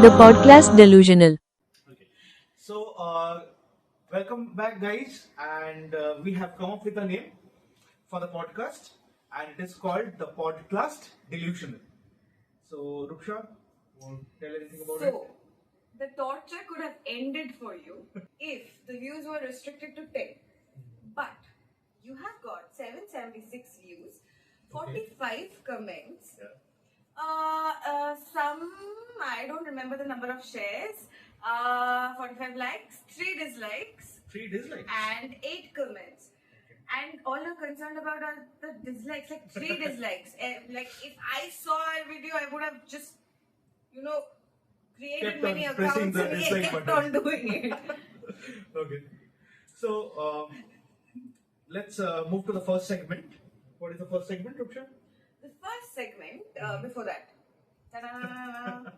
The podcast Delusional. Okay. So, welcome back, guys. And we have come up with a name for the podcast, and it is called the Podcast Delusional. So, Ruksha, want to tell anything about it? So, the torture could have ended for you if the views were restricted to 10. But you have got 776 views, 45 comments, Yeah. some, I don't remember the number of shares, 45 likes, 3 dislikes, 3 dislikes. and 8 comments. And all you're concerned about are the dislikes, like 3 dislikes. Like if I saw a video, I would have just, created Kept on many pressing accounts the and dislike kept button. on doing it. Okay. So, let's move to the first segment. What is the first segment, Ruksha? The first segment, before that. Ta-da!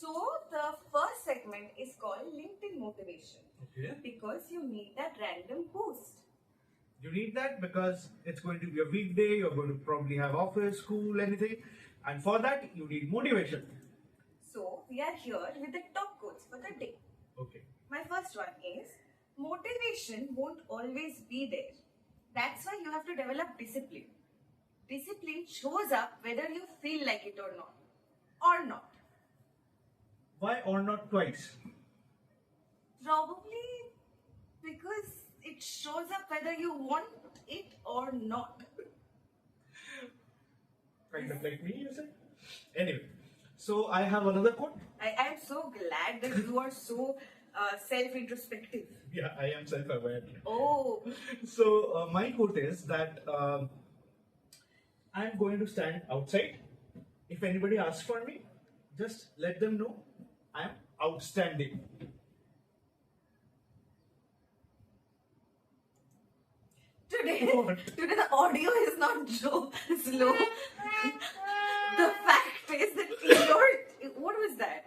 So, the first segment is called LinkedIn Motivation Okay. because you need that random boost. You need that because it's going to be a weekday, you're going to probably have office, school, anything. And for that, you need motivation. So, we are here with the top quotes for the day. Okay. My first one is motivation won't always be there. That's why you have to develop discipline. Discipline shows up whether you feel like it or not. Or not. Why or not twice? Probably because it shows up whether you want it or not. Kind of like me, you said? Anyway, so I have another quote. I am so glad that you are so self-introspective. Yeah, I am self-aware. Oh, So my quote is that I'm going to stand outside. If anybody asks for me, just let them know I'm outstanding. today, What? today the audio is not so slow. The fact is that what was that?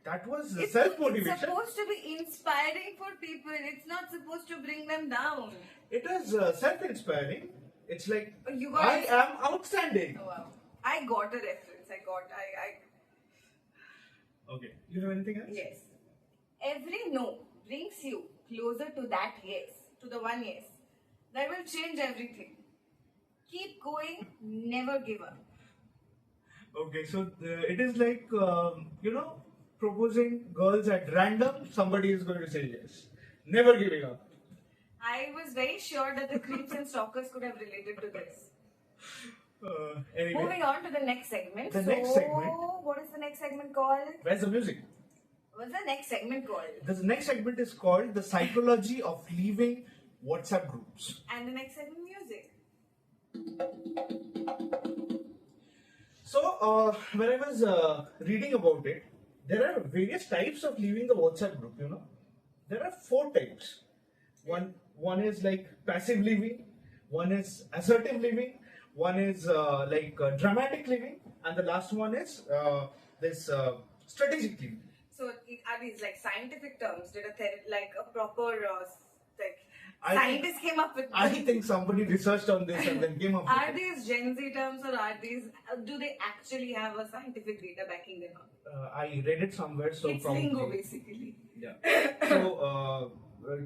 That was It's self-motivation. supposed to be inspiring for people. It's not supposed to bring them down. It is self-inspiring. It's like You got I it. am outstanding. Oh, wow. I got a reference. I Okay. You have anything else? yes. Every no brings you closer to that yes, to the one yes. That will change everything. Keep going, never give up. Okay. So it is like proposing girls at random. Somebody is going to say yes. Never giving up. I was very sure that the creeps and stalkers could have related to this. Anyway, Moving on to the next segment. The next segment. What is the next segment called? where's the music? What's the next segment called? The next segment is called the psychology of leaving WhatsApp groups. And the next segment, music. So when I was reading about it, there are various types of leaving the WhatsApp group. There are 4 types. One is like passive leaving, one is assertive leaving, one is dramatic leaving, and the last one is this strategic leaving. So are these like scientific terms? Did a proper I scientist came up with? I think somebody researched on this and then came up with Are it. these Gen Z terms or are these? Do they actually have a scientific data backing them up? I read it somewhere, so It's probably. lingo basically. Yeah. So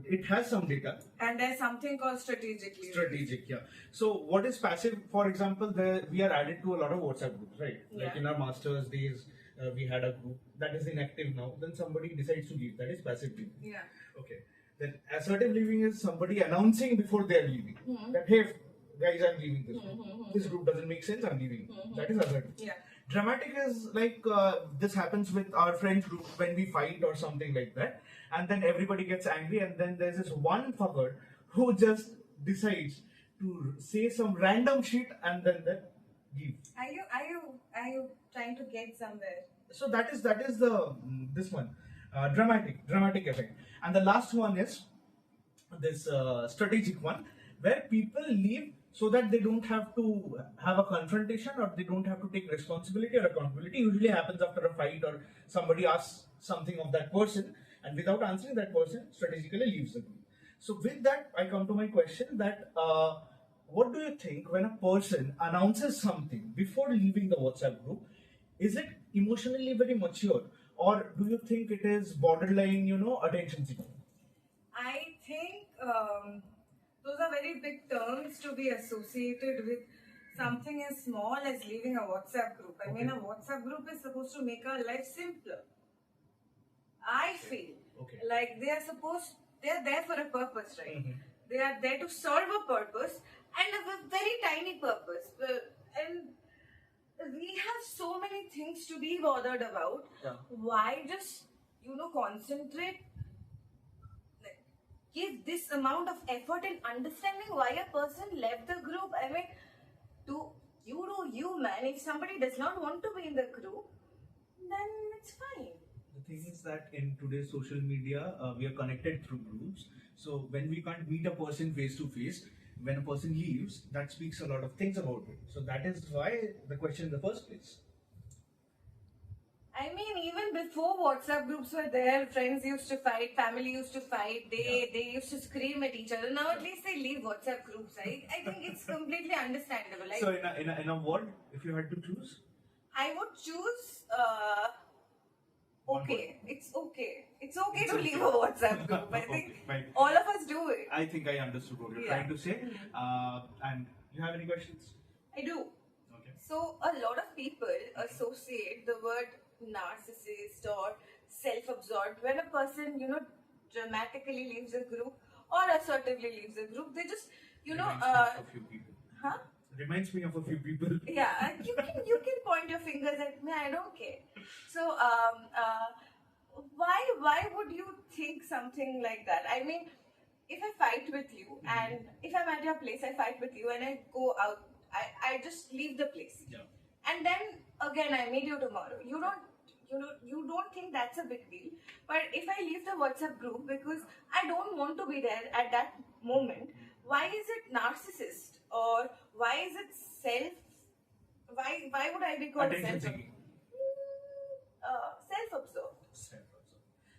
it has some data. And there's something called strategically. Strategic, yeah. So what is passive? For example, we are added to a lot of WhatsApp groups, right? Like Yeah. in our masters days, we had a group that is inactive now. Then somebody decides to leave. That is passive leaving. Yeah. Okay. Then assertive leaving is somebody announcing before they are leaving that hey guys, I'm leaving this group. This group doesn't make sense. I'm leaving. That is assertive. Yeah. Dramatic is like this happens with our friends group when we fight or something like that, and then everybody gets angry, and then there's this one fucker who just decides to say some random shit and then leave. Are you trying to get somewhere? So that is the this one dramatic effect, and the last one is this strategic one where people leave so that they don't have to have a confrontation or they don't have to take responsibility or accountability. Usually happens after a fight or somebody asks something of that person, and without answering, that person strategically leaves the group. So with that, I come to my question that what do you think when a person announces something before leaving the WhatsApp group? Is it emotionally very mature, or do you think it is borderline, attention seeking? I think those are very big terms to be associated with something as small as leaving a WhatsApp group. I mean, a Okay. WhatsApp group is supposed to make our life simpler. I feel Okay. like they are there for a purpose, right? Mhm. They are there to serve a purpose and a very tiny purpose. And we have so many things to be bothered about. Yeah. Why just, concentrate, like, give this amount of effort in understanding why a person left the group? I mean, do you, man. If somebody does not want to be in the group, then it's fine. The thing is that in today's social media, we are connected through groups. So when we can't meet a person face to face, when a person leaves, that speaks a lot of things about it. So that is why the question in the first place. I mean, even before WhatsApp groups were there, friends used to fight, family used to fight, they used to scream at each other. Now at least they leave WhatsApp groups. I think it's completely understandable. So in a word, if you had to choose, I would choose. One Okay, it's okay. It's okay It's to okay. leave a WhatsApp group. I Okay, think fine. all of us do it. I think I understood what you're Yeah. trying to say. And you have any questions? I do. Okay. So a lot of people associate the word narcissist or self-absorbed when a person, dramatically leaves a group or assertively leaves a group. They just, Reminds me of a few people. huh? Reminds me of a few people. Yeah, you can point your fingers at me. I don't care. So why would you think something like that? I mean, if I fight with you and if I'm at your place, I fight with you and I go out, I just leave the place. Yeah. And then again I meet you tomorrow. You don't think that's a big deal. But if I leave the WhatsApp group because I don't want to be there at that moment, why is it narcissist? Or why is it why would I be called Attention seeking. self-absorbed?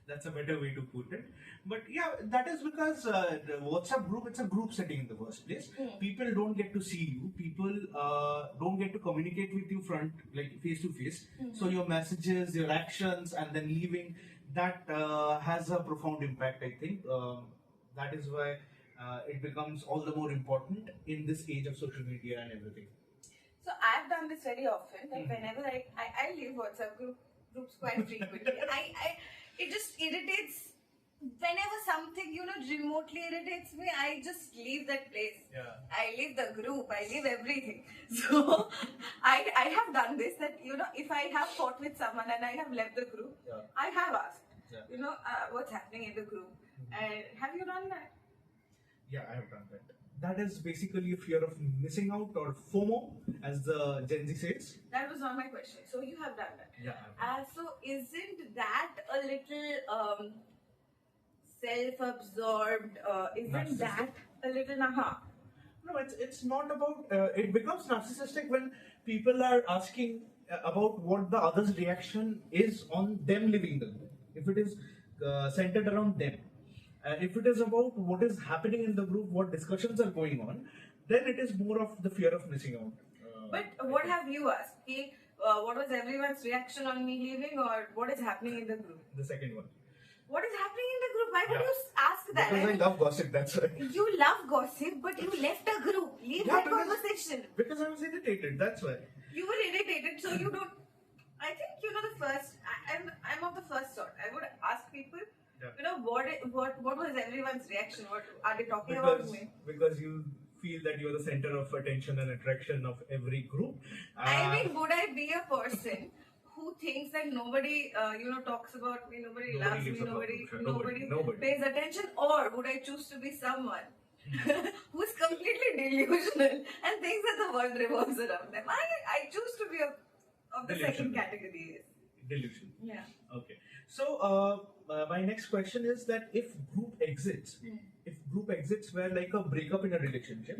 That's a better way to put it. But yeah, that is because the WhatsApp group, it's a group setting in the first place. People don't get to see you. People don't get to communicate with you like face to face. So your messages, your actions, and then leaving, that has a profound impact, I think. That is why it becomes all the more important in this age of social media and everything. So I've done this very often. That whenever I leave WhatsApp groups quite frequently. It just irritates. Whenever something remotely irritates me, I just leave that place. Yeah. I leave the group. I leave everything. So I have done this. That if I have fought with someone and I have left the group, Yeah. I have asked. Yeah. What's happening in the group. And have you done that? Yeah, I have done that. That is basically a fear of missing out, or FOMO, as the Gen Z says. That was not my question. So you have done that. Yeah. So isn't that a little self-absorbed? Isn't that a little No, it's not about. It becomes narcissistic when people are asking about what the other's reaction is on them leaving the group. If it is centered around them, if it is about what is happening in the group, what discussions are going on, then it is more of the fear of missing out. But what have you asked? What was everyone's reaction on me leaving, or what is happening in the group? The second one. What is happening in the group? Why would Yeah. you ask that? Because I mean, love gossip. That's why. you love gossip, but you left a group. Leave that conversation. Because I was irritated. That's why. You were irritated, so you don't. I think the first. I'm of the first sort. I would ask people. Yeah. What was everyone's reaction? What are they talking about me? Because you feel that you're the center of attention and attraction of every group. I mean, would I be a person who thinks that nobody, talks about me, nobody loves me, leaves a nobody, problem. Nobody. pays attention, or would I choose to be someone who is completely delusional and thinks that the world revolves around them? I choose to be of the second Delusional. category. Yes. Delusion. Yeah. Okay. So my next question is that if group exits were like a breakup in a relationship,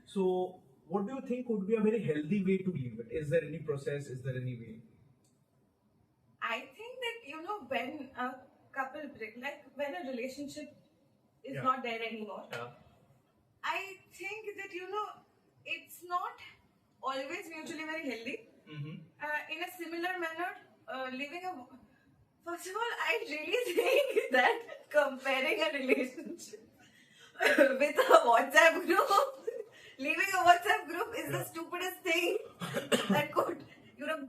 so what do you think would be a very healthy way to leave it? Is there any process? Is there any way? I think that when a couple break, like when a relationship is Yeah. not there anymore, Yeah. I think that it's not always mutually very healthy. Mm-hmm. In a similar manner, leaving a. First of all, I really think that comparing a relationship with a WhatsApp group, leaving a WhatsApp group is the stupidest thing that could,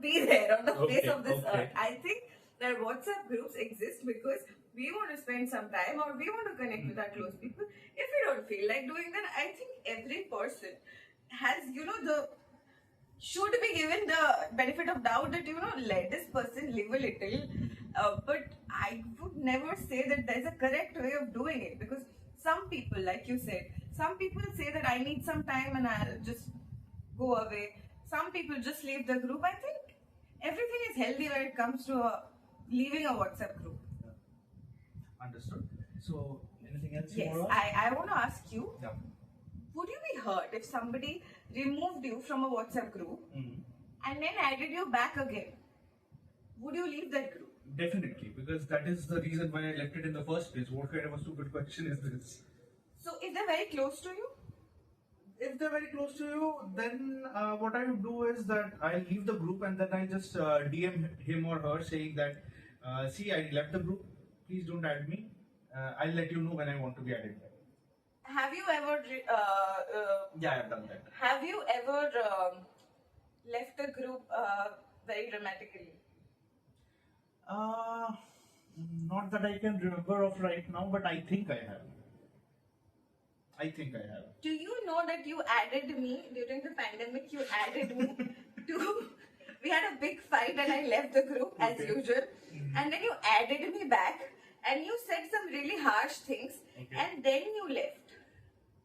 be there on the face of this earth. I think that WhatsApp groups exist because we want to spend some time or we want to connect with our close people. If we don't feel like doing that, I think every person has, the should be given the benefit of doubt that let this person live a little, but I would never say that there's a correct way of doing it, because some people, like you said, some people say that I need some time and I'll just go away. Some people just leave the group. I think everything is healthy when it comes to leaving a WhatsApp group. Understood. So, anything else? Yes, you want to ask? I want to ask you, Yeah. would you be hurt if somebody removed you from a WhatsApp group Mhm. and then added you back again? Would you leave that group? Definitely, because that is the reason why I left it in the first place. What kind of a stupid question is this? So if they're very close to you, If they're very close to you, then what I would do is that I'll leave the group and then I just DM him or her saying that, see, I left the group. Please don't add me. I'll let you know when I want to be added back. have you ever Yeah, I've done that. have you ever left a group very dramatically? Uh, Not that I can remember of right now, but I think I have. I think I have. Do you know that you added me during the pandemic? You added me to. We had a big fight and I left the group as Okay. usual. And then you added me back and you said some really harsh things Okay. and then you left.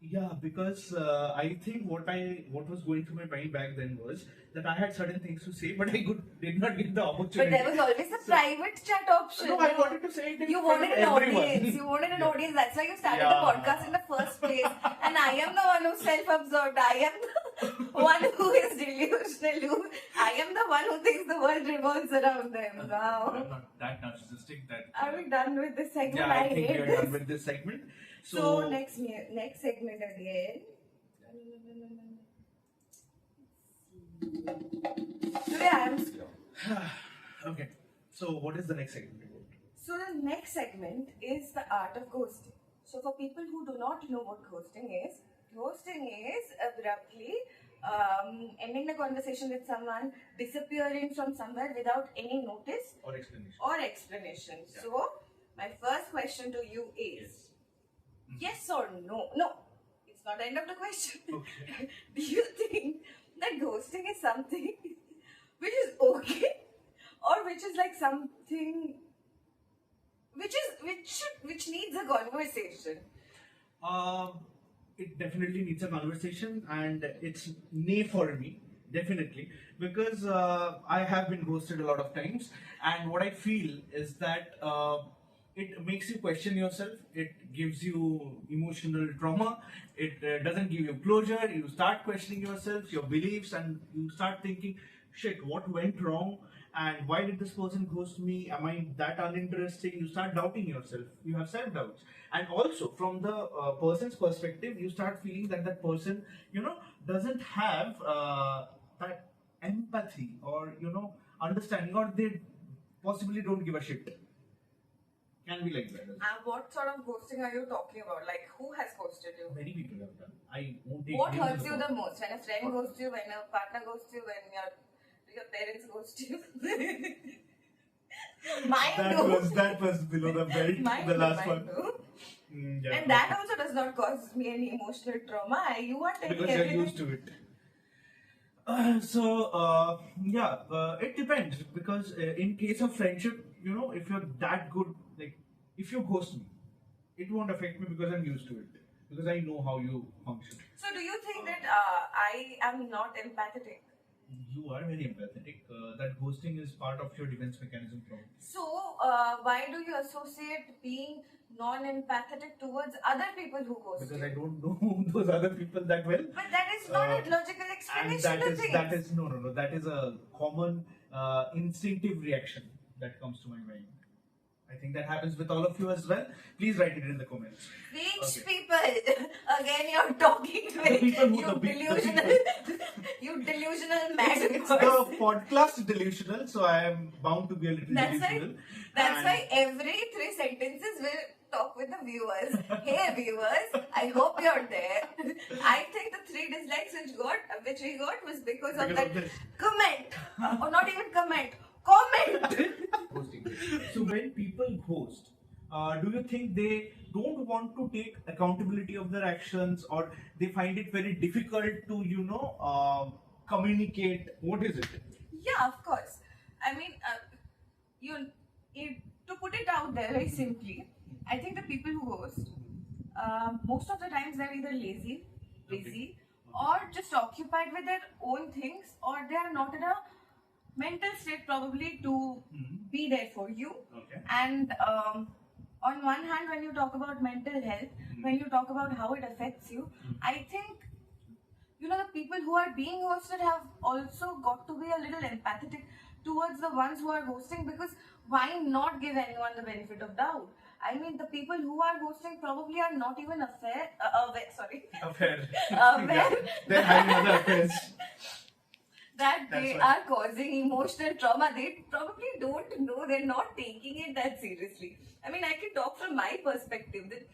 Yeah, because I think what was going through my mind back then was that I had certain things to say, but I did not get the opportunity. But there was always a So- private chat option. No, I wanted to say it in You front wanted of an everyone. audience. You wanted an Yeah. audience. That's why you started Yeah. the podcast in the first place. And I am the one who's self-absorbed. I am the one who is delusional. I am the one who thinks the world revolves around them. Wow. I'm not that narcissistic that. Are we done with this segment? Yeah, I think hate we are this. done with this segment. So next segment again. Today I am slow. Okay. So what is the next segment about? So the next segment is the art of ghosting. So for people who do not know what ghosting is abruptly ending the conversation with someone, disappearing from somewhere without any notice Or explanation? or explanation. Yeah. So my first question to you is yes or no? No, it's not the end of the question. Okay. Do you think that ghosting is something which is okay, or which is like something which needs a conversation? It definitely needs a conversation, and it's nay for me, definitely, because I have been ghosted a lot of times, and what I feel is that it makes you question yourself. It gives you emotional trauma. It doesn't give you closure. You start questioning yourself, your beliefs, and you start thinking, shit, what went wrong? And why did this person ghost me? Am I that uninteresting? You start doubting yourself. You have self doubts. And also, from the person's perspective, you start feeling that that person, doesn't have that empathy or, understanding, or they possibly don't give a shit. Can be like that. as well. What sort of ghosting are you talking about? Like, who has ghosted you? Many people have done. I won't take What names hurts you about the it. most? When a friend ghosts you, when a partner ghosts you, when your parents ghost you? Mine That was below the belt. Mine the do, last mine one. do. Yeah, And that also does not cause me any emotional trauma. You are taking because you're everything. used to it. It depends, because in case of friendship, if you're that good, like if you ghost me, it won't affect me because I'm used to it, because I know how you function. So, do you think that I am not empathetic? You are very empathetic. That ghosting is part of your defense mechanism. Probably. So, why do you associate being non-empathetic towards other people who ghost Because you? I don't know those other people that well. But that is not a logical And explanation to things. that is no. That is a common instinctive reaction that comes to my mind. I think that happens with all of you as well. Please write it in the comments. Which Okay. people? Again, you're talking with people who- you the big- the delusional, you delusional mad It's person. the podcast delusional, so I am bound to be a little That's delusional. That's And- why every 3 sentences will talk with the viewers. Hey viewers, I hope you're there. I think the 3 dislikes which we got was because of Because that of this. comment. Or not even comment. Comment. So when people ghost, do you think they don't want to take accountability of their actions, or they find it very difficult to, communicate? What is it? Yeah, of course. I mean, to put it out there very simply, I think the people who host, most of the times they're either lazy, busy, or just occupied with their own things, or they are not in a mental state probably to be there for you. Okay. And on one hand, when you talk about mental health, when you talk about how it affects you, I think the people who are being hosted have also got to be a little empathetic towards the ones who are hosting, because why not give anyone the benefit of doubt? I mean, the people who are hosting probably are not even aware. Affair. Aware They're having other affairs. that That's they right. are causing emotional trauma. They probably don't know. They're not taking it that seriously. I mean, I can talk from my perspective that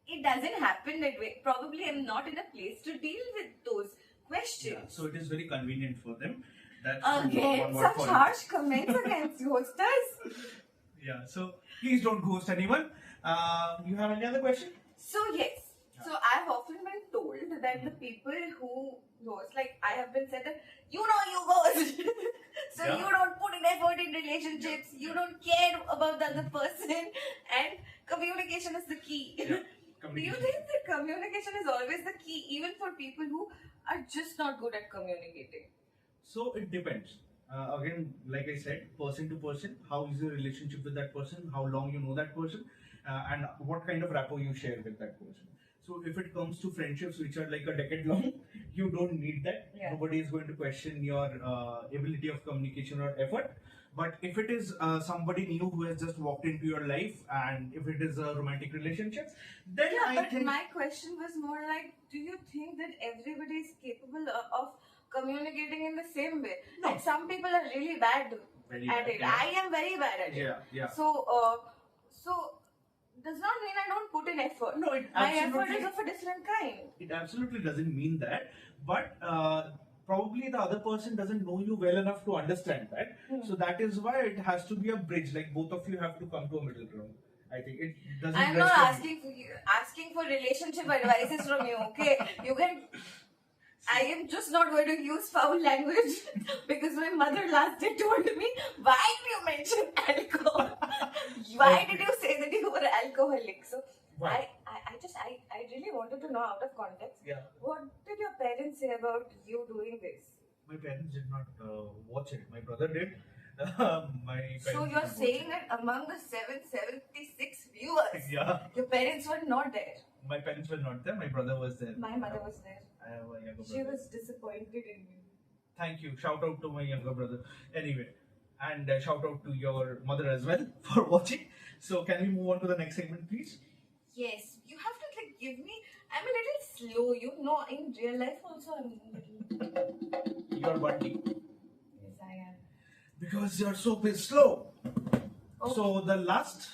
it doesn't happen that way. Probably I'm not in a place to deal with those questions. Yeah, so it is very convenient for them. That's Again, one word such for it. harsh comments against hosters. Yeah, so please don't ghost anyone. You have any other question? So yes, so I've often been told that the people who ghost, like I have been said that you ghost, so Yeah. you don't put in effort in relationships, you don't care about the other person, and communication is the key. Yeah, Do you communication. think that communication is always the key, even for people who are just not good at communicating? So it depends. Again, like I said, person to person, how is your relationship with that person, how long you know that person, and what kind of rapport you share with that person. So if it comes to friendships which are like a decade long, you don't need that. Yeah. Nobody is going to question your ability of communication or effort. But if it is somebody new who has just walked into your life, and if it is a romantic relationship, then Yeah, I but think my question was more like, do you think that everybody is capable of communicating in the same way? No. Like some people are really bad Very at bad, it. yeah. I am very bad at it. yeah. So, does not mean I don't put in effort. No, it My effort absolutely- is of a different kind. It absolutely doesn't mean that, but probably the other person doesn't know you well enough to understand that. So that is why it has to be a bridge. Like both of you have to come to a middle ground. I think it doesn't. I'm rest not on asking for relationship advices from you. Okay, you can. I am just not going to use foul language because my mother last day told me, why did you mention alcohol? Why did you say that you were alcoholic? So Why? I really wanted to know out of context. Yeah. What did your parents say about you doing this? My parents did not watch it. My brother did. My parents So did you're not watch saying it. that among the 776 viewers, Yeah, your parents were not there. my parents were not there. My brother was there. My mother was there. I have a younger She brother. was disappointed in me. Thank you. Shout out to my younger brother. Anyway, and shout out to your mother as well for watching. So can we move on to the next segment, please? Yes, you have to like give me. I'm a little slow, you know. In real life, also, I'm a little. Your Bunty. Yes, I am. Because your soap is slow. Okay. So the last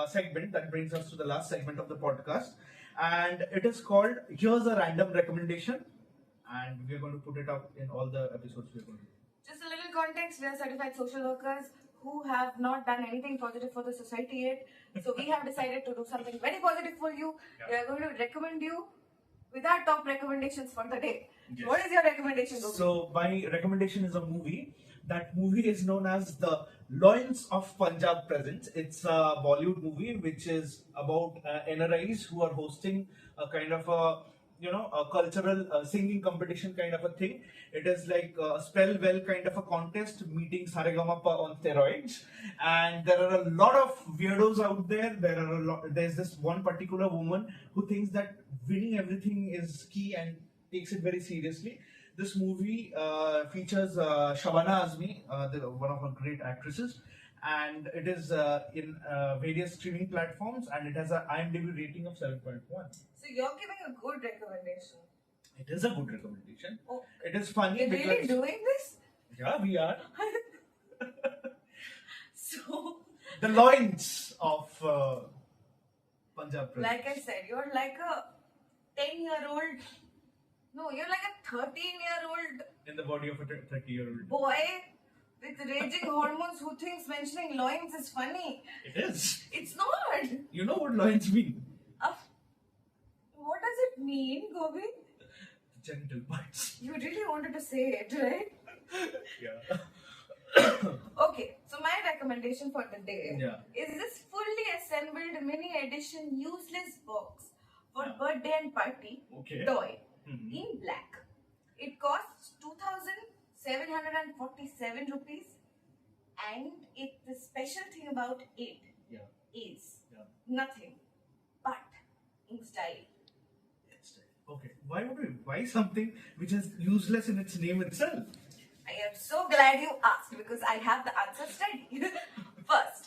segment, that brings us to the last segment of the podcast, and it is called "Here's a Random Recommendation," and we are going to put it up in all the episodes we're going to do. Just a little context: we are certified social workers who have not done anything positive for the society yet. So we have decided to do something very positive for you. Yeah. We are going to recommend you with our top recommendations for the day. Yes. What is your recommendation, Gopi? So my recommendation is a movie. That movie is known as The Loins of Punjab Presents. It's a Bollywood movie which is about NRIs who are hosting a kind of a a cultural singing competition kind of a thing. It is like a spell well kind of a contest meeting Saregamapa on steroids, and there are a lot of weirdos out there. There's this one particular woman who thinks that winning everything is key and takes it very seriously. This movie features Shabana Azmi, one of our great actresses, and it is in various streaming platforms, and it has a IMDb rating of 7.1. So you're giving a good recommendation. It is a good recommendation. Oh, It is funny you're because really doing this? yeah, we are So, the loins of Punjab. like I said, you're like a 10-year-old. No, you're like a 13-year-old in the body of a 30-year-old. boy with raging hormones who thinks mentioning loins is funny. It is. It's not. You know what loins mean? What does it mean, Gobi? Genital parts. You really wanted to say it, right? Yeah. Okay, so my recommendation for the day Yeah. is this fully assembled mini edition useless box for Yeah. birthday and party Okay. toy Mhm. in black. It costs 2,747 rupees, and the special thing about it Yeah. is Yeah. nothing but in style. Okay. Why would we buy something which is useless in its name itself? I am so glad you asked because I have the answers ready. First,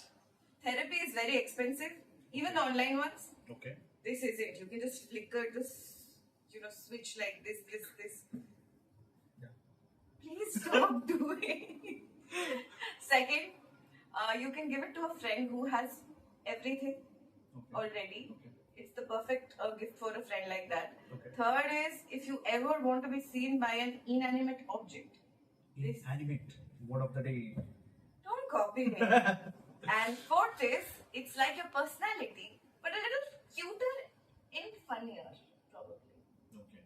therapy is very expensive, even online ones. Okay. This isn't. You can just flicker this, switch like this. Yeah. Please stop doing. Second, you can give it to a friend who has everything Okay. already. Okay. It's the perfect gift for a friend like that. Okay. Third is if you ever want to be seen by an inanimate object. This- Inanimate. Word of the day. Don't copy me. And fourth is, it's like your personality, but a little cuter and funnier, probably. Okay.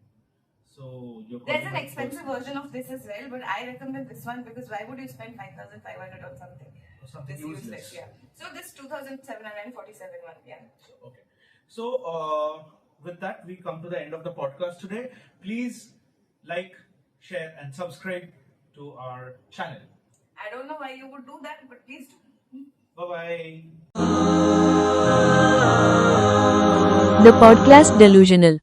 So you're There's calling an it expensive personal- version of this as well, but I recommend this one because why would you spend 5,500 on something? or something This useless. yeah. So this 2,747 one, yeah. Okay. So with that, we come to the end of the podcast today. Please like, share, and subscribe to our channel. I don't know why you would do that, but please do. Bye bye. The podcast Delusional.